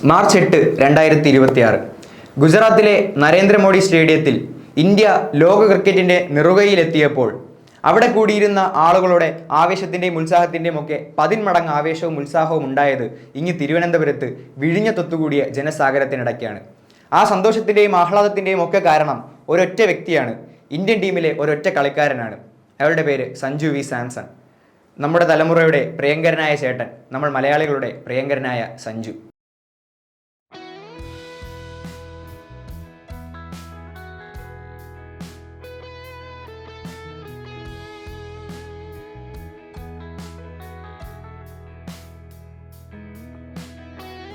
March 8, 2026 ഗുജറാത്തിലെ നരേന്ദ്രമോദി സ്റ്റേഡിയത്തിൽ India ലോക ക്രിക്കറ്റിൻ്റെ നെറുകയിലെത്തിയപ്പോൾ അവിടെ കൂടിയിരുന്ന ആളുകളുടെ ആവേശത്തിൻ്റെയും ഉത്സാഹത്തിൻ്റെയും ഒക്കെ 10 മടങ്ങ് ആവേശവും ഉത്സാഹവും ഉണ്ടായത് ഇങ്ങ് തിരുവനന്തപുരത്ത് വിഴിഞ്ഞത്തൊത്തുകൂടിയ ജനസാഗരത്തിനിടയ്ക്കാണ്. ആ സന്തോഷത്തിൻ്റെയും ആഹ്ലാദത്തിൻ്റെയും ഒക്കെ കാരണം ഒരൊറ്റ വ്യക്തിയാണ്, ഇന്ത്യൻ ടീമിലെ ഒരൊറ്റ കളിക്കാരനാണ്. അയാളുടെ പേര് സഞ്ജു വി സാംസൺ. നമ്മുടെ തലമുറയുടെ പ്രിയങ്കരനായ ചേട്ടൻ, നമ്മൾ മലയാളികളുടെ പ്രിയങ്കരനായ സഞ്ജു.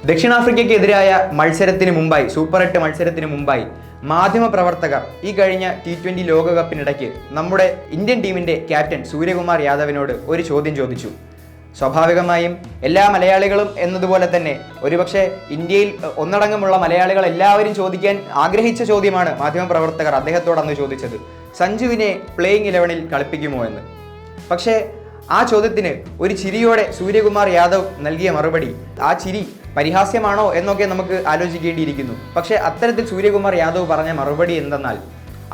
ദക്ഷിണാഫ്രിക്കയ്ക്കെതിരായ മത്സരത്തിന് മുമ്പായി, സൂപ്പർ 8 മത്സരത്തിന് മുമ്പായി മാധ്യമപ്രവർത്തകർ ഈ കഴിഞ്ഞ T20 ലോകകപ്പിനിടയ്ക്ക് നമ്മുടെ ഇന്ത്യൻ ടീമിൻ്റെ ക്യാപ്റ്റൻ സൂര്യകുമാർ യാദവിനോട് ഒരു ചോദ്യം ചോദിച്ചു. സ്വാഭാവികമായും എല്ലാ മലയാളികളും എന്നതുപോലെ തന്നെ ഒരുപക്ഷെ ഇന്ത്യയിൽ ഒന്നടങ്കമുള്ള മലയാളികൾ എല്ലാവരും ചോദിക്കാൻ ആഗ്രഹിച്ച ചോദ്യമാണ് മാധ്യമപ്രവർത്തകർ അദ്ദേഹത്തോട് അന്ന് ചോദിച്ചത്: സഞ്ജുവിനെ പ്ലേയിങ് 11-ൽ കളിപ്പിക്കുമോ എന്ന്. പക്ഷേ ആ ചോദ്യത്തിന് ഒരു ചിരിയോടെ സൂര്യകുമാർ യാദവ് നൽകിയ മറുപടി, ആ ചിരി പരിഹാസ്യമാണോ എന്നൊക്കെ നമുക്ക് ആലോചിക്കേണ്ടിയിരിക്കുന്നു. പക്ഷേ അത്തരത്തിൽ സൂര്യകുമാർ യാദവ് പറഞ്ഞ മറുപടി എന്തെന്നാൽ,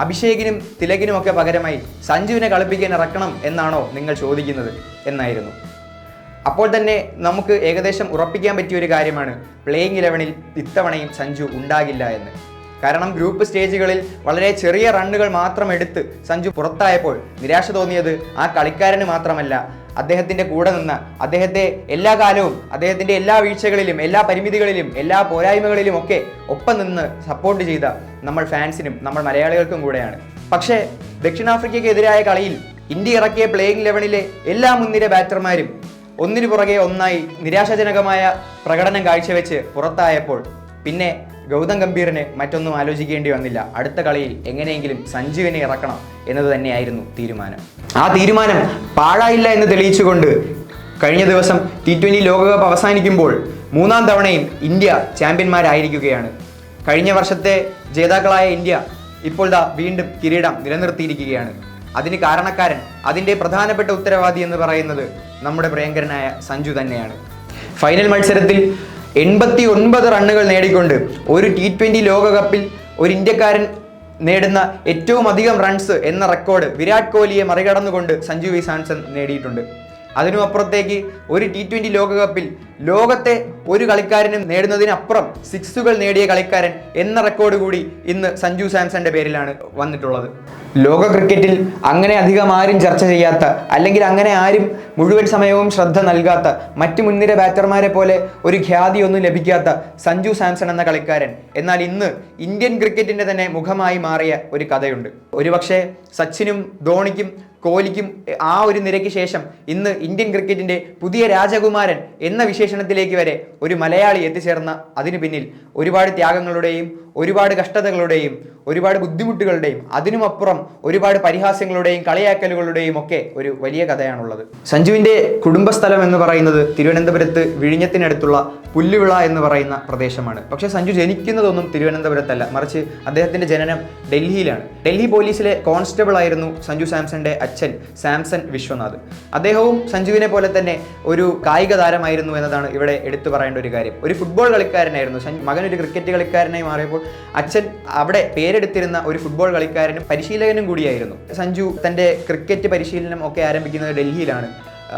അഭിഷേകിനും തിലകിനും ഒക്കെ പകരമായി സഞ്ജുവിനെ കളിപ്പിക്കാൻ ഇറക്കണം എന്നാണോ നിങ്ങൾ ചോദിക്കുന്നത് എന്നായിരുന്നു. അപ്പോൾ തന്നെ നമുക്ക് ഏകദേശം ഉറപ്പിക്കാൻ പറ്റിയ ഒരു കാര്യമാണ്, പ്ലേയിങ് 11-ൽ ഇത്തവണയും സഞ്ജു ഉണ്ടാകില്ല എന്ന്. കാരണം ഗ്രൂപ്പ് സ്റ്റേജുകളിൽ വളരെ ചെറിയ റണ്ണുകൾ മാത്രം എടുത്ത് സഞ്ജു പുറത്തായപ്പോൾ നിരാശ തോന്നിയത് ആ കളിക്കാരന് മാത്രമല്ല, അദ്ദേഹത്തിൻ്റെ കൂടെ നിന്ന് അദ്ദേഹത്തെ എല്ലാ കാലവും അദ്ദേഹത്തിൻ്റെ എല്ലാ വീഴ്ചകളിലും എല്ലാ പരിമിതികളിലും എല്ലാ പോരായ്മകളിലും ഒക്കെ ഒപ്പം നിന്ന് സപ്പോർട്ട് ചെയ്ത നമ്മൾ ഫാൻസിനും നമ്മൾ മലയാളികൾക്കും കൂടെയാണ്. പക്ഷേ ദക്ഷിണാഫ്രിക്കയ്ക്കെതിരായ കളിയിൽ ഇന്ത്യ ഇറക്കിയ പ്ലേയിങ് 11-ലെ എല്ലാ മുൻനിര ബാറ്റർമാരും ഒന്നിനു പുറകെ ഒന്നായി നിരാശാജനകമായ പ്രകടനം കാഴ്ചവെച്ച് പുറത്തായപ്പോൾ പിന്നെ ഗൗതം ഗംഭീറിന് മറ്റൊന്നും ആലോചിക്കേണ്ടി വന്നില്ല. അടുത്ത കളിയിൽ എങ്ങനെയെങ്കിലും സഞ്ജുവിനെ ഇറക്കണം എന്നത് തന്നെയായിരുന്നു തീരുമാനം. ആ തീരുമാനം പാഴായില്ല എന്ന് തെളിയിച്ചുകൊണ്ട് കഴിഞ്ഞ ദിവസം T20 ലോകകപ്പ് അവസാനിക്കുമ്പോൾ 3-ാം തവണയും ഇന്ത്യ ചാമ്പ്യന്മാരായിരിക്കുകയാണ്. കഴിഞ്ഞ വർഷത്തെ ജേതാക്കളായ ഇന്ത്യ ഇപ്പോൾ വീണ്ടും കിരീടം നിലനിർത്തിയിരിക്കുകയാണ്. അതിന് കാരണക്കാരൻ, അതിൻ്റെ പ്രധാനപ്പെട്ട ഉത്തരവാദി എന്ന് പറയുന്നത് നമ്മുടെ പ്രിയങ്കരനായ സഞ്ജു തന്നെയാണ്. ഫൈനൽ മത്സരത്തിൽ 89 റണ്ണുകൾ നേടിക്കൊണ്ട് ഒരു T20 ലോകകപ്പിൽ ഒരു ഇന്ത്യക്കാരൻ നേടുന്ന ഏറ്റവും അധികം റൺസ് എന്ന റെക്കോർഡ് വിരാട് കോഹ്ലിയെ മറികടന്നുകൊണ്ട് സഞ്ജു വി സാംസൺ നേടിയിട്ടുണ്ട്. അതിനുമപ്പുറത്തേക്ക് ഒരു T20 ലോകകപ്പിൽ ലോകത്തെ ഒരു കളിക്കാരനും നേടുന്നതിനപ്പുറം 6കൾ നേടിയ കളിക്കാരൻ എന്ന റെക്കോർഡ് കൂടി ഇന്ന് സഞ്ജു സാംസന്റെ പേരിലാണ് വന്നിട്ടുള്ളത്. ലോക ക്രിക്കറ്റിൽ അങ്ങനെ അധികം ആരും ചർച്ച ചെയ്യാത്ത, അല്ലെങ്കിൽ അങ്ങനെ ആരും മുഴുവൻ സമയവും ശ്രദ്ധ നൽകാത്ത, മറ്റ് മുൻനിര ബാറ്റർമാരെ പോലെ ഒരു ഖ്യാതിയൊന്നും ലഭിക്കാത്ത സഞ്ജു സാംസൺ എന്ന കളിക്കാരൻ എന്നാൽ ഇന്ന് ഇന്ത്യൻ ക്രിക്കറ്റിൻ്റെ തന്നെ മുഖമായി മാറിയ ഒരു കഥയുണ്ട്. ഒരുപക്ഷെ സച്ചിനും ധോണിക്കും കോഹ്ലിക്കും ആ ഒരു നിരയ്ക്ക് ശേഷം ഇന്ന് ഇന്ത്യൻ ക്രിക്കറ്റിൻ്റെ പുതിയ രാജകുമാരൻ എന്ന വിശേഷണത്തിലേക്ക് വരെ ഒരു മലയാളി എത്തിച്ചേർന്ന അതിനു പിന്നിൽ ഒരുപാട് ത്യാഗങ്ങളുടെയും ഒരുപാട് കഷ്ടതകളുടെയും ഒരുപാട് ബുദ്ധിമുട്ടുകളുടെയും അതിനുമപ്പുറം ഒരുപാട് പരിഹാസ്യങ്ങളുടെയും കളിയാക്കലുകളുടെയും ഒക്കെ ഒരു വലിയ കഥയാണുള്ളത്. സഞ്ജുവിൻ്റെ കുടുംബസ്ഥലം എന്ന് പറയുന്നത് തിരുവനന്തപുരത്ത് വിഴിഞ്ഞത്തിനടുത്തുള്ള പുല്ലുവിള എന്ന് പറയുന്ന പ്രദേശമാണ്. പക്ഷേ സഞ്ജു ജനിക്കുന്നതൊന്നും തിരുവനന്തപുരത്തല്ല, മറിച്ച് അദ്ദേഹത്തിൻ്റെ ജനനം ഡൽഹിയിലാണ്. ഡൽഹി പോലീസിലെ കോൺസ്റ്റബിൾ ആയിരുന്നു സഞ്ജു സാംസന്റെ അച്ഛൻ സാംസൺ വിശ്വനാഥ്. അദ്ദേഹവും സഞ്ജുവിനെ പോലെ തന്നെ ഒരു കായിക താരമായിരുന്നു എന്നതാണ് ഇവിടെ എടുത്തു പറയേണ്ട ഒരു കാര്യം. ഒരു ഫുട്ബോൾ കളിക്കാരനായിരുന്നു മകൻ, ഒരു ക്രിക്കറ്റ് കളിക്കാരനായി മാറിയപ്പോൾ അച്ഛൻ അവിടെ പേരെടുത്തിരുന്ന ഒരു ഫുട്ബോൾ കളിക്കാരനും പരിശീലകനും കൂടിയായിരുന്നു. സഞ്ജു തൻ്റെ ക്രിക്കറ്റ് പരിശീലനം ഒക്കെ ആരംഭിക്കുന്നത് ഡൽഹിയിലാണ്.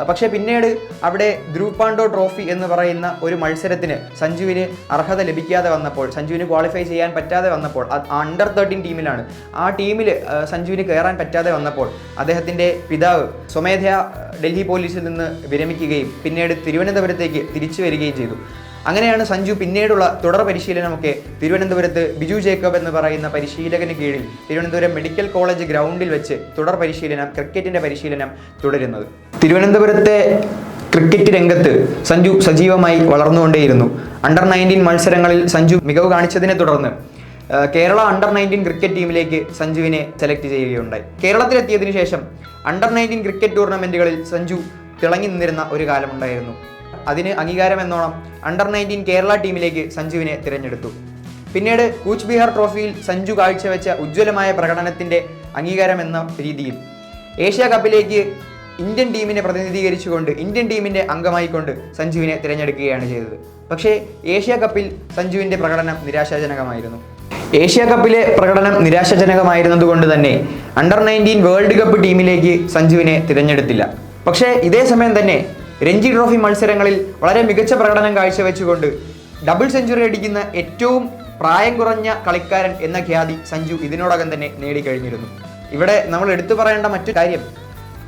പക്ഷേ പിന്നീട് അവിടെ ധ്രുവ് പാണ്ഡോ ട്രോഫി എന്ന് പറയുന്ന ഒരു മത്സരത്തിന് സഞ്ജുവിന് അർഹത ലഭിക്കാതെ വന്നപ്പോൾ, സഞ്ജുവിന് ക്വാളിഫൈ ചെയ്യാൻ പറ്റാതെ വന്നപ്പോൾ, അണ്ടർ 13 ടീമിലാണ്, ആ ടീമിൽ സഞ്ജുവിന് കയറാൻ പറ്റാതെ വന്നപ്പോൾ അദ്ദേഹത്തിൻ്റെ പിതാവ് സ്വമേധയാ ഡൽഹി പോലീസിൽ നിന്ന് വിരമിക്കുകയും പിന്നീട് തിരുവനന്തപുരത്തേക്ക് തിരിച്ചു വരികയും ചെയ്തു. അങ്ങനെയാണ് സഞ്ജു പിന്നീടുള്ള തുടർ പരിശീലനമൊക്കെ തിരുവനന്തപുരത്ത് ബിജു ജേക്കബ് എന്ന് പറയുന്ന പരിശീലകന് കീഴിൽ തിരുവനന്തപുരം മെഡിക്കൽ കോളേജ് ഗ്രൗണ്ടിൽ വെച്ച് തുടർ പരിശീലനം, ക്രിക്കറ്റിൻ്റെ പരിശീലനം തുടരുന്നത്. തിരുവനന്തപുരത്തെ ക്രിക്കറ്റ് രംഗത്ത് സഞ്ജു സജീവമായി വളർന്നുകൊണ്ടേയിരുന്നു. അണ്ടർ 19 മത്സരങ്ങളിൽ സഞ്ജു മികവ് കാണിച്ചതിനെ തുടർന്ന് കേരള അണ്ടർ 19 ക്രിക്കറ്റ് ടീമിലേക്ക് സഞ്ജുവിനെ സെലക്ട് ചെയ്യുകയുണ്ടായി. കേരളത്തിലെത്തിയതിനു ശേഷം അണ്ടർ 19 ക്രിക്കറ്റ് ടൂർണമെൻറ്റുകളിൽ സഞ്ജു തിളങ്ങി നിന്നിരുന്ന ഒരു കാലമുണ്ടായിരുന്നു. അതിന് അംഗീകാരം എന്നോണം അണ്ടർ 19 കേരള ടീമിലേക്ക് സഞ്ജുവിനെ തിരഞ്ഞെടുത്തു. പിന്നീട് കൂച്ച് ബിഹാർ ട്രോഫിയിൽ സഞ്ജു കാഴ്ചവെച്ച ഉജ്ജ്വലമായ പ്രകടനത്തിൻ്റെ അംഗീകാരം എന്ന രീതിയിൽ ഏഷ്യ കപ്പിലേക്ക് ഇന്ത്യൻ ടീമിനെ പ്രതിനിധീകരിച്ചുകൊണ്ട് ഇന്ത്യൻ ടീമിൻ്റെ അംഗമായിക്കൊണ്ട് സഞ്ജുവിനെ തിരഞ്ഞെടുക്കുകയാണ് ചെയ്തത്. പക്ഷേ ഏഷ്യ കപ്പിൽ സഞ്ജുവിൻ്റെ പ്രകടനം നിരാശാജനകമായിരുന്നു. ഏഷ്യ കപ്പിലെ പ്രകടനം നിരാശാജനകമായിരുന്നതുകൊണ്ട് തന്നെ അണ്ടർ-19 വേൾഡ് കപ്പ് ടീമിലേക്ക് സഞ്ജുവിനെ തിരഞ്ഞെടുത്തില്ല. പക്ഷേ ഇതേ സമയം തന്നെ രഞ്ജി ട്രോഫി മത്സരങ്ങളിൽ വളരെ മികച്ച പ്രകടനം കാഴ്ചവെച്ചുകൊണ്ട് ഡബിൾ സെഞ്ചുറി അടിക്കുന്ന ഏറ്റവും പ്രായം കുറഞ്ഞ കളിക്കാരൻ എന്ന ഖ്യാതി സഞ്ജു ഇതിനോടകം തന്നെ നേടിക്കഴിഞ്ഞിരുന്നു. ഇവിടെ നമ്മൾ എടുത്തു പറയേണ്ട മറ്റു കാര്യം,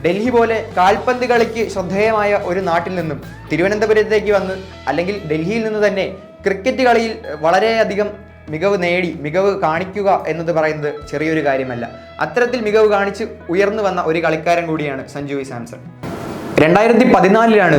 ഡൽഹി പോലെ കാൽപന്ത് കളിക്ക് ശ്രദ്ധേയമായ ഒരു നാട്ടിൽ നിന്നും തിരുവനന്തപുരത്തേക്ക് വന്ന് അല്ലെങ്കിൽ ഡൽഹിയിൽ നിന്ന് തന്നെ ക്രിക്കറ്റ് കളിയിൽ വളരെയധികം മികവ് കാണിക്കുക എന്നത് പറയുന്നത് ചെറിയൊരു കാര്യമല്ല. അത്തരത്തിൽ മികവ് കാണിച്ച് ഉയർന്നു വന്ന ഒരു കളിക്കാരൻ കൂടിയാണ് സഞ്ജു വി സാംസൺ. 2014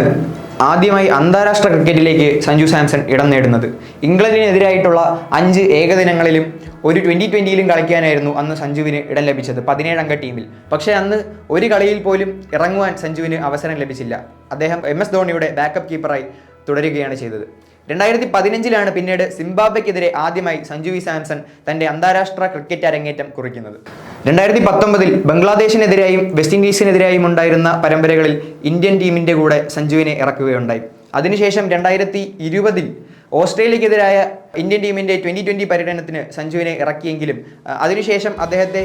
ആദ്യമായി അന്താരാഷ്ട്ര ക്രിക്കറ്റിലേക്ക് സഞ്ജു സാംസൺ ഇടം നേടുന്നത്. ഇംഗ്ലണ്ടിനെതിരായിട്ടുള്ള 5 ഏകദിനങ്ങളിലും ഒരു 2020 കളിക്കാനായിരുന്നു അന്ന് സഞ്ജുവിന് ഇടം ലഭിച്ചത് 17 അംഗ ടീമിൽ. പക്ഷേ അന്ന് ഒരു കളിയിൽ പോലും ഇറങ്ങുവാൻ സഞ്ജുവിന് അവസരം ലഭിച്ചില്ല. അദ്ദേഹം MS ധോണിയുടെ ബാക്കപ്പ് കീപ്പറായി തുടരുകയാണ് ചെയ്തത്. 2015 പിന്നീട് സിംബാബ്വെക്കെതിരെ ആദ്യമായി സഞ്ജു വി സാംസൺ തൻ്റെ അന്താരാഷ്ട്ര ക്രിക്കറ്റ് അരങ്ങേറ്റം കുറിക്കുന്നത്. 2019 ബംഗ്ലാദേശിനെതിരായും വെസ്റ്റ് ഇൻഡീസിനെതിരായും ഉണ്ടായിരുന്ന പരമ്പരകളിൽ ഇന്ത്യൻ ടീമിൻ്റെ കൂടെ സഞ്ജുവിനെ ഇറക്കുകയുണ്ടായി. അതിനുശേഷം 2020 ഓസ്ട്രേലിയക്കെതിരായ ഇന്ത്യൻ ടീമിൻ്റെ 2020 പര്യടനത്തിന് സഞ്ജുവിനെ ഇറക്കിയെങ്കിലും അതിനുശേഷം അദ്ദേഹത്തെ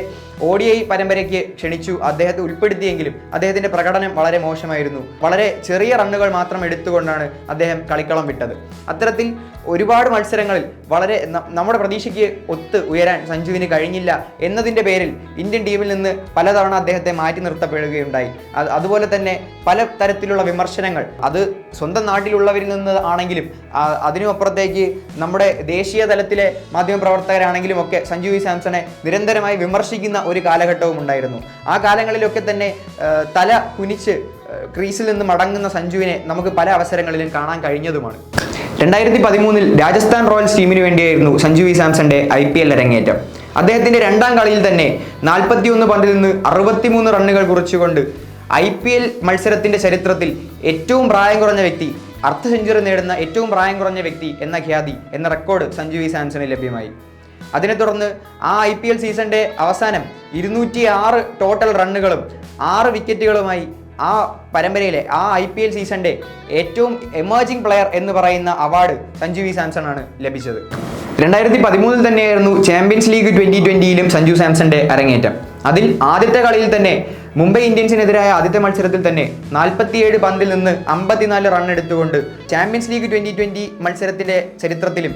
ODI പരമ്പരയ്ക്ക് ക്ഷണിച്ചു, അദ്ദേഹത്തെ ഉൾപ്പെടുത്തിയെങ്കിലും അദ്ദേഹത്തിൻ്റെ പ്രകടനം വളരെ മോശമായിരുന്നു. വളരെ ചെറിയ റണ്ണുകൾ മാത്രം എടുത്തുകൊണ്ടാണ് അദ്ദേഹം കളിക്കളം വിട്ടത്. അത്തരത്തിൽ ഒരുപാട് മത്സരങ്ങളിൽ വളരെ നമ്മുടെ പ്രതീക്ഷയ്ക്ക് ഒത്ത് ഉയരാൻ സഞ്ജുവിന് കഴിഞ്ഞില്ല എന്നതിൻ്റെ പേരിൽ ഇന്ത്യൻ ടീമിൽ നിന്ന് പലതവണ അദ്ദേഹത്തെ മാറ്റി നിർത്തപ്പെടുകയുണ്ടായി. അതുപോലെ തന്നെ പല തരത്തിലുള്ള വിമർശനങ്ങൾ അത് സ്വന്തം നാട്ടിലുള്ളവരിൽ നിന്ന് ആണെങ്കിലും അതിനുമപ്പുറത്തേക്ക് നമ്മുടെ ദേശീയ തലത്തിലെ മാധ്യമപ്രവർത്തകരാണെങ്കിലും ഒക്കെ സഞ്ജു വി സാംസണെ നിരന്തരമായി വിമർശിക്കുന്ന ഒരു കാലഘട്ടവും ഉണ്ടായിരുന്നു. ആ കാലങ്ങളിലൊക്കെ തന്നെ തല കുനിച്ച് ക്രീസിൽ നിന്ന് മടങ്ങുന്ന സഞ്ജുവിനെ നമുക്ക് പല അവസരങ്ങളിലും കാണാൻ കഴിഞ്ഞതുമാണ്. 2013 രാജസ്ഥാൻ റോയൽസ് ടീമിന് വേണ്ടിയായിരുന്നു സഞ്ജു വി സാംസന്റെ IPL അരങ്ങേറ്റം. അദ്ദേഹത്തിന്റെ രണ്ടാം കളിയിൽ തന്നെ 41 പന്തിൽ നിന്ന് 63 റണ്ണുകൾ കുറിച്ചുകൊണ്ട് IPL മത്സരത്തിന്റെ ചരിത്രത്തിൽ ഏറ്റവും പ്രായം കുറഞ്ഞ വ്യക്തി, അർദ്ധ സെഞ്ചുറി നേടുന്ന ഏറ്റവും പ്രായം കുറഞ്ഞ വ്യക്തി എന്ന ഖ്യാതി എന്ന റെക്കോർഡ് സഞ്ജു വി സാംസണിന് ലഭ്യമായി. അതിനെ തുടർന്ന് ആ IPL സീസണിന്റെ അവസാനം 206 ടോട്ടൽ റണ്ണുകളും 6 വിക്കറ്റുകളുമായി ആ പരമ്പരയിലെ ആ IPL സീസണിന്റെ ഏറ്റവും എമേർജിംഗ് പ്ലെയർ എന്ന് പറയുന്ന അവാർഡ് സഞ്ജു വി സാംസണാണ് ലഭിച്ചത്. 2013 തന്നെയായിരുന്നു ചാമ്പ്യൻസ് ലീഗ് 2020 സഞ്ജു സാംസന്റെ അരങ്ങേറ്റം. അതിൽ ആദ്യത്തെ കളിയിൽ തന്നെ മുംബൈ ഇന്ത്യൻസിനെതിരായ ആദ്യത്തെ മത്സരത്തിൽ തന്നെ 47 പന്തിൽ നിന്ന് 54 റൺ എടുത്തുകൊണ്ട് ചാമ്പ്യൻസ് ലീഗ് 2020 മത്സരത്തിന്റെ ചരിത്രത്തിലും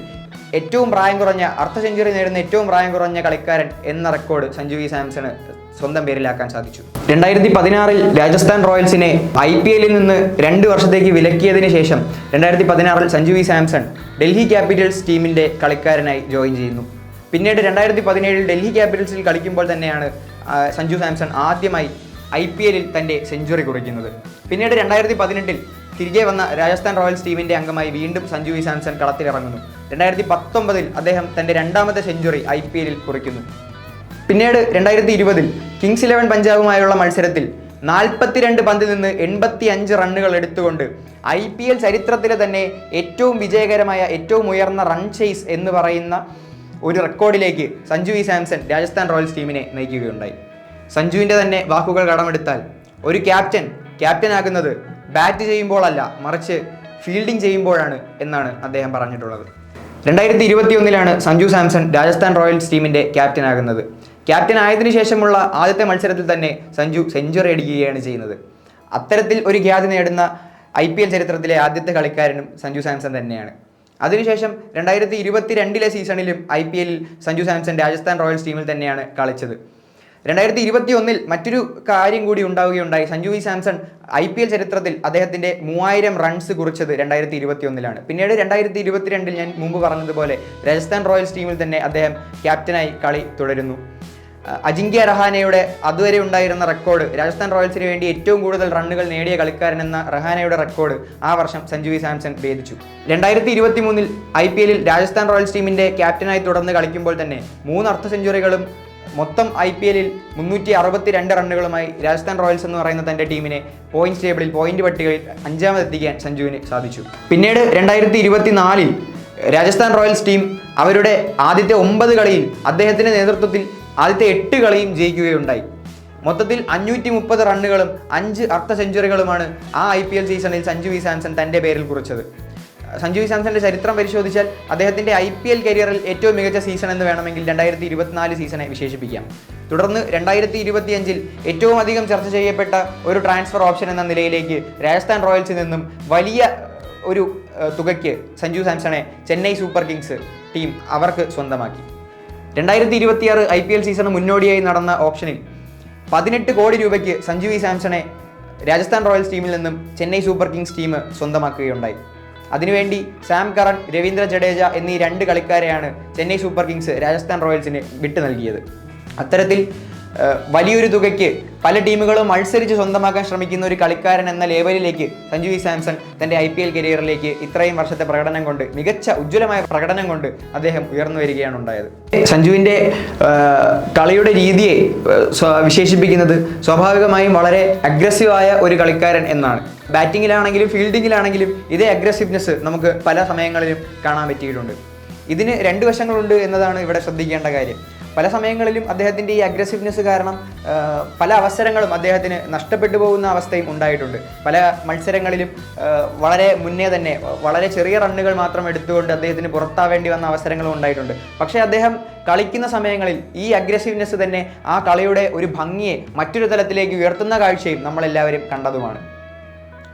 ഏറ്റവും പ്രായം കുറഞ്ഞ അർദ്ധ സെഞ്ചുറി നേടുന്ന ഏറ്റവും പ്രായം കുറഞ്ഞ കളിക്കാരൻ എന്ന റെക്കോർഡ് സഞ്ജു വി സാംസണ് സ്വന്തം പേരിലാക്കാൻ സാധിച്ചു. 2016 രാജസ്ഥാൻ റോയൽസിനെ IPL നിന്ന് 2 വർഷത്തേക്ക് വിലക്കിയതിന് ശേഷം 2016 സഞ്ജു വി സാംസൺ ഡൽഹി ക്യാപിറ്റൽസ് ടീമിന്റെ കളിക്കാരനായി ജോയിൻ ചെയ്യുന്നു. പിന്നീട് 2017 ഡൽഹി ക്യാപിറ്റൽസിൽ കളിക്കുമ്പോൾ തന്നെയാണ് സഞ്ജു സാംസൺ ആദ്യമായി IPL തൻ്റെ സെഞ്ചുറി കുറിക്കുന്നത്. പിന്നീട് 2018 തിരികെ വന്ന രാജസ്ഥാൻ റോയൽസ് ടീമിന്റെ അംഗമായി വീണ്ടും സഞ്ജു വി സാംസൺ കളത്തിലിറങ്ങുന്നു. 2019 അദ്ദേഹം തൻ്റെ രണ്ടാമത്തെ സെഞ്ചുറി IPL കുറിക്കുന്നു. പിന്നീട് 2020 കിങ്സ് 11 പഞ്ചാബുമായുള്ള മത്സരത്തിൽ 42 പന്തിൽ നിന്ന് 85 റണ്ണുകൾ എടുത്തുകൊണ്ട് IPL ചരിത്രത്തിലെ തന്നെ ഏറ്റവും വിജയകരമായ ഏറ്റവും ഉയർന്ന റൺ ചേസ് എന്ന് പറയുന്ന ഒരു റെക്കോർഡിലേക്ക് സഞ്ജു വി സാംസൺ രാജസ്ഥാൻ റോയൽസ് ടീമിനെ നയിക്കുകയുണ്ടായി. സഞ്ജുവിൻ്റെ തന്നെ വാക്കുകൾ കടമെടുത്താൽ ഒരു ക്യാപ്റ്റനാകുന്നത് ബാറ്റ് ചെയ്യുമ്പോഴല്ല, മറിച്ച് ഫീൽഡിംഗ് ചെയ്യുമ്പോഴാണ് എന്നാണ് അദ്ദേഹം പറഞ്ഞിട്ടുള്ളത്. 2021 സഞ്ജു സാംസൺ രാജസ്ഥാൻ റോയൽസ് ടീമിൻ്റെ ക്യാപ്റ്റനാകുന്നത്. ക്യാപ്റ്റൻ ആയതിനു ശേഷമുള്ള ആദ്യത്തെ മത്സരത്തിൽ തന്നെ സഞ്ജു സെഞ്ചുറി അടിക്കുകയാണ് ചെയ്യുന്നത്. അത്തരത്തിൽ ഒരു ഖ്യാതി നേടുന്ന IPL ചരിത്രത്തിലെ ആദ്യത്തെ കളിക്കാരനും സഞ്ജു സാംസൺ തന്നെയാണ്. അതിനുശേഷം 2022 സീസണിലും IPL സഞ്ജു സാംസൺ രാജസ്ഥാൻ റോയൽസ് ടീമിൽ തന്നെയാണ് കളിച്ചത്. 2021 മറ്റൊരു കാര്യം കൂടി ഉണ്ടാവുകയുണ്ടായി. സഞ്ജു വി സാംസൺ IPL ചരിത്രത്തിൽ അദ്ദേഹത്തിൻ്റെ 3000 റൺസ് കുറിച്ചത് 2021 പിന്നീട് 2022 ഞാൻ മുമ്പ് പറഞ്ഞതുപോലെ രാജസ്ഥാൻ റോയൽസ് ടീമിൽ തന്നെ അദ്ദേഹം ക്യാപ്റ്റനായി കളി തുടരുന്നു. അജിങ്ക്യ രഹാനെയുടെ അതുവരെ ഉണ്ടായിരുന്ന റെക്കോർഡ്, രാജസ്ഥാൻ റോയൽസിന് വേണ്ടി ഏറ്റവും കൂടുതൽ റണ്ണുകൾ നേടിയ കളിക്കാരൻ എന്ന രഹാനെയുടെ റെക്കോർഡ് ആ വർഷം സഞ്ജു വി സാംസൺ ഭേദിച്ചു. 2023 IPL രാജസ്ഥാൻ റോയൽസ് ടീമിന്റെ ക്യാപ്റ്റനായി തുടർന്ന് കളിക്കുമ്പോൾ തന്നെ 3 അർദ്ധ സെഞ്ചുറികളും മൊത്തം IPL 362 റണ്ണുകളുമായി രാജസ്ഥാൻ റോയൽസ് എന്ന് പറയുന്ന തൻ്റെ ടീമിനെ പോയിന്റ്സ് ടേബിളിൽ പോയിന്റ് പട്ടികയിൽ 5ാമതെത്തിക്കാൻ സഞ്ജുവിന് സാധിച്ചു. പിന്നീട് 2024 രാജസ്ഥാൻ റോയൽസ് ടീം അവരുടെ ആദ്യത്തെ 9 കളിയിൽ അദ്ദേഹത്തിൻ്റെ നേതൃത്വത്തിൽ ആദ്യത്തെ 8 കളിയും ജയിക്കുകയുണ്ടായി. മൊത്തത്തിൽ 530 റണ്ണുകളും 5 അർദ്ധ സെഞ്ചുറികളുമാണ് ആ IPL സീസണിൽ സഞ്ജു വി സാംസൺ തൻ്റെ പേരിൽ കുറിച്ചത്. സഞ്ജു വി സാംസന്റെ ചരിത്രം പരിശോധിച്ചാൽ അദ്ദേഹത്തിൻ്റെ IPL കരിയറിൽ ഏറ്റവും മികച്ച സീസൺ എന്ന് വേണമെങ്കിൽ 2024 സീസണെ വിശേഷിപ്പിക്കാം. തുടർന്ന് 2025 ഏറ്റവും അധികം ചർച്ച ചെയ്യപ്പെട്ട ഒരു ട്രാൻസ്ഫർ ഓപ്ഷൻ എന്ന നിലയിലേക്ക് രാജസ്ഥാൻ റോയൽസിൽ നിന്നും വലിയ ഒരു തുകയ്ക്ക് സഞ്ജു സാംസണെ ചെന്നൈ സൂപ്പർ കിങ്സ് ടീം അവർക്ക് സ്വന്തമാക്കി. 2026 IPL സീസണ് മുന്നോടിയായി നടന്ന ഓപ്ഷനിൽ 18 കോടി രൂപയ്ക്ക് സഞ്ജു വി സാംസണെ രാജസ്ഥാൻ റോയൽസ് ടീമിൽ നിന്നും ചെന്നൈ സൂപ്പർ കിങ്സ് ടീം സ്വന്തമാക്കുകയുണ്ടായി. അതിനുവേണ്ടി സാം കറൻ, രവീന്ദ്ര ജഡേജ എന്നീ 2 കളിക്കാരെയാണ് ചെന്നൈ സൂപ്പർ കിങ്സ് രാജസ്ഥാൻ റോയൽസിന് വിട്ടു നൽകിയത്. അത്തരത്തിൽ വലിയൊരു തുകയ്ക്ക് പല ടീമുകളും മത്സരിച്ച് സ്വന്തമാക്കാൻ ശ്രമിക്കുന്ന ഒരു കളിക്കാരൻ എന്ന ലേവലിലേക്ക് സഞ്ജു വി സാംസൺ തൻ്റെ IPL കരിയറിലേക്ക് ഇത്രയും വർഷത്തെ പ്രകടനം കൊണ്ട്, മികച്ച ഉജ്ജ്വലമായ പ്രകടനം കൊണ്ട് അദ്ദേഹം ഉയർന്നു വരികയാണ് ഉണ്ടായത്. സഞ്ജുവിൻ്റെ കളിയുടെ രീതിയെ വിശേഷിപ്പിക്കുന്നത് സ്വാഭാവികമായും വളരെ അഗ്രസീവായ ഒരു കളിക്കാരൻ എന്നാണ്. ബാറ്റിങ്ങിലാണെങ്കിലും ഫീൽഡിങ്ങിലാണെങ്കിലും ഇതേ അഗ്രസീവ്നെസ് നമുക്ക് പല സമയങ്ങളിലും കാണാൻ പറ്റിയിട്ടുണ്ട്. ഇതിന് 2 വശങ്ങളുണ്ട് എന്നതാണ് ഇവിടെ ശ്രദ്ധിക്കേണ്ട കാര്യം. പല സമയങ്ങളിലും അദ്ദേഹത്തിൻ്റെ ഈ അഗ്രസീവ്നെസ് കാരണം പല അവസരങ്ങളും അദ്ദേഹത്തിന് നഷ്ടപ്പെട്ടു പോകുന്ന അവസ്ഥയും ഉണ്ടായിട്ടുണ്ട്. പല മത്സരങ്ങളിലും വളരെ മുന്നേ തന്നെ വളരെ ചെറിയ റണ്ണുകൾ മാത്രം എടുത്തുകൊണ്ട് അദ്ദേഹത്തിന് പുറത്താവേണ്ടി വന്ന അവസരങ്ങളും ഉണ്ടായിട്ടുണ്ട്. പക്ഷേ അദ്ദേഹം കളിക്കുന്ന സമയങ്ങളിൽ ഈ അഗ്രസീവ്നെസ് തന്നെ ആ കളിയുടെ ഒരു ഭംഗിയെ മറ്റൊരു തലത്തിലേക്ക് ഉയർത്തുന്ന കാഴ്ചയും നമ്മളെല്ലാവരും കണ്ടതുമാണ്.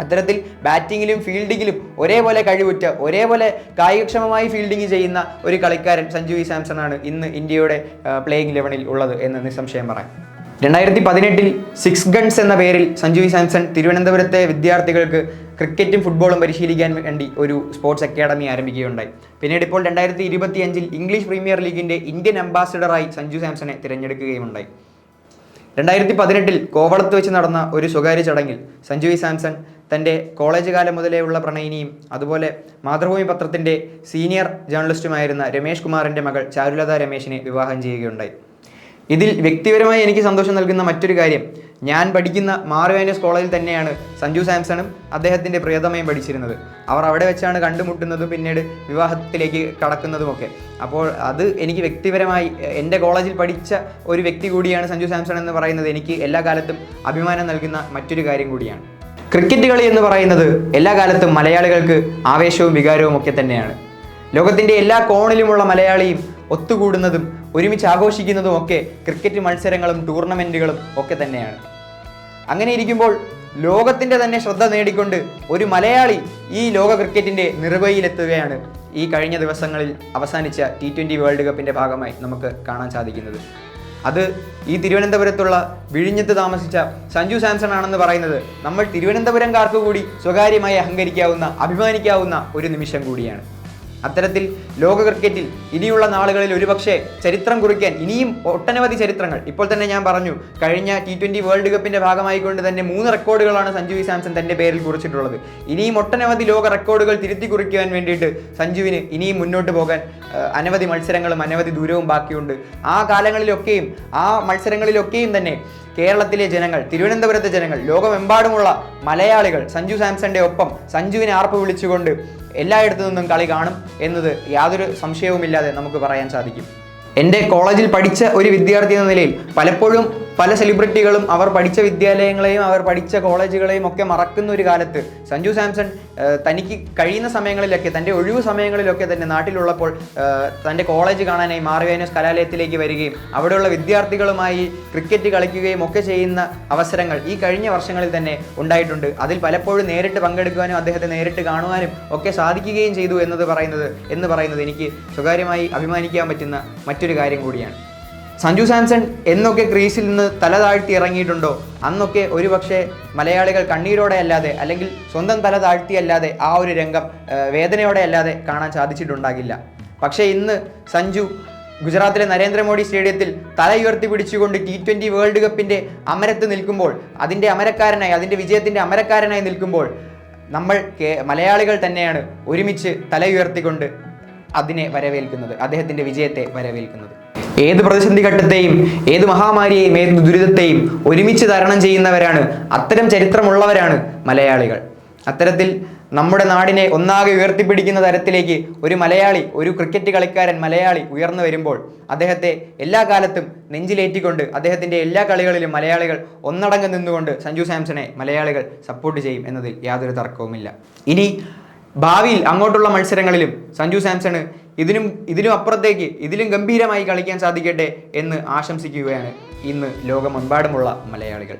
അത്തരത്തിൽ ബാറ്റിങ്ങിലും ഫീൽഡിങ്ങിലും ഒരേപോലെ കഴിവുറ്റ, ഒരേപോലെ കായികക്ഷമമായി ഫീൽഡിങ് ചെയ്യുന്ന ഒരു കളിക്കാരൻ സഞ്ജു വി സാംസൺ ആണ് ഇന്ന് ഇന്ത്യയുടെ പ്ലേയിങ് 11-ൽ ഉള്ളത് എന്ന് നിസ്സംശയം പറയാം. 2018 6 ഗൺസ് എന്ന പേരിൽ സഞ്ജു വി സാംസൺ തിരുവനന്തപുരത്തെ വിദ്യാർത്ഥികൾക്ക് ക്രിക്കറ്റും ഫുട്ബോളും പരിശീലിക്കാൻ വേണ്ടി ഒരു സ്പോർട്സ് അക്കാഡമി ആരംഭിക്കുകയുണ്ടായി. പിന്നീട് ഇപ്പോൾ 2025 ഇംഗ്ലീഷ് പ്രീമിയർ ലീഗിൻ്റെ ഇന്ത്യൻ അംബാസിഡറായി സഞ്ജു സാംസണെ തിരഞ്ഞെടുക്കുകയുണ്ടായി. 2018 കോവളത്ത് വെച്ച് നടന്ന ഒരു സ്വകാര്യ ചടങ്ങിൽ സഞ്ജു വി സാംസൺ തൻ്റെ കോളേജ് കാലം മുതലേ ഉള്ള പ്രണയിനിയും അതുപോലെ മാതൃഭൂമി പത്രത്തിൻ്റെ സീനിയർ ജേർണലിസ്റ്റുമായിരുന്ന രമേഷ് കുമാറിൻ്റെ മകൾ ചാരുലത രമേശിനെ വിവാഹം ചെയ്യുകയുണ്ടായി. ഇതിൽ വ്യക്തിപരമായി എനിക്ക് സന്തോഷം നൽകുന്ന മറ്റൊരു കാര്യം, ഞാൻ പഠിക്കുന്ന മാർവാനസ് കോളേജിൽ തന്നെയാണ് സഞ്ജു സാംസണും അദ്ദേഹത്തിൻ്റെ പ്രിയതമയും പഠിച്ചിരുന്നത്. അവർ അവിടെ വെച്ചാണ് കണ്ടുമുട്ടുന്നതും പിന്നീട് വിവാഹത്തിലേക്ക് കടക്കുന്നതുമൊക്കെ. അപ്പോൾ അത് എനിക്ക് വ്യക്തിപരമായി എൻ്റെ കോളേജിൽ പഠിച്ച ഒരു വ്യക്തി കൂടിയാണ് സഞ്ജു സാംസൺ എന്ന് പറയുന്നത് എനിക്ക് എല്ലാ കാലത്തും അഭിമാനം നൽകുന്ന മറ്റൊരു കാര്യം കൂടിയാണ്. ക്രിക്കറ്റ് കളി എന്ന് പറയുന്നത് എല്ലാ കാലത്തും മലയാളികൾക്ക് ആവേശവും വികാരവും ഒക്കെ തന്നെയാണ്. ലോകത്തിൻ്റെ എല്ലാ കോണിലുമുള്ള മലയാളിയും ഒത്തുകൂടുന്നതും ഒരുമിച്ച് ആഘോഷിക്കുന്നതും ഒക്കെ ക്രിക്കറ്റ് മത്സരങ്ങളും ടൂർണമെൻറ്റുകളും ഒക്കെ തന്നെയാണ്. അങ്ങനെ ഇരിക്കുമ്പോൾ ലോകത്തിൻ്റെ തന്നെ ശ്രദ്ധ നേടിക്കൊണ്ട് ഒരു മലയാളി ഈ ലോക ക്രിക്കറ്റിൻ്റെ നെറുകയിലെത്തുകയാണ് ഈ കഴിഞ്ഞ ദിവസങ്ങളിൽ അവസാനിച്ച T20 വേൾഡ് കപ്പിൻ്റെ ഭാഗമായി നമുക്ക് കാണാൻ സാധിക്കുന്നത്. അത് ഈ തിരുവനന്തപുരത്തുള്ള വിഴിഞ്ഞത്ത് താമസിച്ച സഞ്ജു സാംസൺ ആണെന്ന് പറയുന്നത് നമ്മൾ തിരുവനന്തപുരംകാർക്ക് കൂടി സ്വകാര്യമായി അഹങ്കരിക്കാവുന്ന, അഭിമാനിക്കാവുന്ന ഒരു നിമിഷം കൂടിയാണ്. അത്തരത്തിൽ ലോക ക്രിക്കറ്റിൽ ഇനിയുള്ള നാളുകളിൽ ഒരുപക്ഷെ ചരിത്രം കുറിക്കാൻ ഇനിയും ഒട്ടനവധി ചരിത്രങ്ങൾ, ഇപ്പോൾ തന്നെ ഞാൻ പറഞ്ഞു, കഴിഞ്ഞ T20 വേൾഡ് കപ്പിൻ്റെ ഭാഗമായിക്കൊണ്ട് തന്നെ 3 റെക്കോർഡുകളാണ് സഞ്ജു വി സാംസൺ തൻ്റെ പേരിൽ കുറിച്ചിട്ടുള്ളത്. ഇനിയും ഒട്ടനവധി ലോക റെക്കോർഡുകൾ തിരുത്തി കുറിക്കുവാൻ വേണ്ടിയിട്ട് സഞ്ജുവിന് ഇനിയും മുന്നോട്ട് പോകാൻ അനവധി മത്സരങ്ങളും അനവധി ദൂരവും ബാക്കിയുണ്ട്. ആ കാലങ്ങളിലൊക്കെയും ആ മത്സരങ്ങളിലൊക്കെയും തന്നെ കേരളത്തിലെ ജനങ്ങൾ, തിരുവനന്തപുരത്തെ ജനങ്ങൾ, ലോകമെമ്പാടുമുള്ള മലയാളികൾ സഞ്ജു സാംസന്റെ ഒപ്പം സഞ്ജുവിനെ ആർപ്പ് വിളിച്ചുകൊണ്ട് എല്ലായിടത്തു നിന്നും കളി കാണും എന്നത് യാതൊരു സംശയവുമില്ലാതെ നമുക്ക് പറയാൻ സാധിക്കും. എൻ്റെ കോളേജിൽ പഠിച്ച ഒരു വിദ്യാർത്ഥി എന്ന നിലയിൽ പലപ്പോഴും പല സെലിബ്രിറ്റികളും അവർ പഠിച്ച വിദ്യാലയങ്ങളെയും അവർ പഠിച്ച കോളേജുകളെയും ഒക്കെ മറക്കുന്ന ഒരു കാലത്ത് സഞ്ജു സാംസൺ തനിക്ക് കഴിയുന്ന സമയങ്ങളിലൊക്കെ, തൻ്റെ ഒഴിവു സമയങ്ങളിലൊക്കെ തന്നെ നാട്ടിലുള്ളപ്പോൾ തൻ്റെ കോളേജ് കാണാനായി മാർവാനസ് കലാലയത്തിലേക്ക് വരികയും അവിടെയുള്ള വിദ്യാർത്ഥികളുമായി ക്രിക്കറ്റ് കളിക്കുകയും ഒക്കെ ചെയ്യുന്ന അവസരങ്ങൾ ഈ കഴിഞ്ഞ വർഷങ്ങളിൽ തന്നെ ഉണ്ടായിട്ടുണ്ട്. അതിൽ പലപ്പോഴും നേരിട്ട് പങ്കെടുക്കുവാനും അദ്ദേഹത്തെ നേരിട്ട് കാണുവാനും ഒക്കെ സാധിക്കുകയും ചെയ്തു എന്ന് പറയുന്നത് എനിക്ക് സ്വകാര്യമായി അഭിമാനിക്കാൻ പറ്റുന്ന മറ്റൊരു കാര്യം കൂടിയാണ്. സഞ്ജു സാംസൺ എന്നൊക്കെ ക്രീസിൽ നിന്ന് തല താഴ്ത്തി ഇറങ്ങിയിട്ടുണ്ടോ അന്നൊക്കെ ഒരുപക്ഷെ മലയാളികൾ കണ്ണീരോടെ അല്ലാതെ, അല്ലെങ്കിൽ സ്വന്തം തല താഴ്ത്തിയല്ലാതെ ആ ഒരു രംഗം വേദനയോടെ അല്ലാതെ കാണാൻ സാധിച്ചിട്ടുണ്ടാകില്ല. പക്ഷേ ഇന്ന് സഞ്ജു ഗുജറാത്തിലെ നരേന്ദ്രമോദി സ്റ്റേഡിയത്തിൽ തല ഉയർത്തി പിടിച്ചുകൊണ്ട് T20 വേൾഡ് കപ്പിൻ്റെ അമരത്ത് നിൽക്കുമ്പോൾ, അതിൻ്റെ വിജയത്തിൻ്റെ അമരക്കാരനായി നിൽക്കുമ്പോൾ നമ്മൾ മലയാളികൾ തന്നെയാണ് ഒരുമിച്ച് തല ഉയർത്തിക്കൊണ്ട് അതിനെ വരവേൽക്കുന്നത്, അദ്ദേഹത്തിൻ്റെ വിജയത്തെ വരവേൽക്കുന്നത്. ഏത് പ്രതിസന്ധി ഘട്ടത്തെയും, ഏത് മഹാമാരിയെയും, ഏത് ദുരിതത്തെയും ഒരുമിച്ച് തരണം ചെയ്യുന്നവരാണ്, അത്തരം ചരിത്രമുള്ളവരാണ് മലയാളികൾ. അത്തരത്തിൽ നമ്മുടെ നാടിനെ ഒന്നാകെ ഉയർത്തിപ്പിടിക്കുന്ന തരത്തിലേക്ക് ഒരു മലയാളി, ഒരു ക്രിക്കറ്റ് കളിക്കാരൻ മലയാളി ഉയർന്നു വരുമ്പോൾ അദ്ദേഹത്തെ എല്ലാ കാലത്തും നെഞ്ചിലേറ്റിക്കൊണ്ട് അദ്ദേഹത്തിൻ്റെ എല്ലാ കളികളിലും മലയാളികൾ ഒന്നടങ്കം നിന്നുകൊണ്ട് സഞ്ജു സാംസണെ മലയാളികൾ സപ്പോർട്ട് ചെയ്യും എന്നതിൽ യാതൊരു തർക്കവുമില്ല. ഇനി ഭാവിയിൽ അങ്ങോട്ടുള്ള മത്സരങ്ങളിലും സഞ്ജു സാംസണ് ഇതിനും അപ്പുറത്തേക്ക് ഇതിലും ഗംഭീരമായി കളിക്കാൻ സാധിക്കട്ടെ എന്ന് ആശംസിക്കുകയാണ് ഇന്ന് ലോകമെമ്പാടുമുള്ള മലയാളികൾ.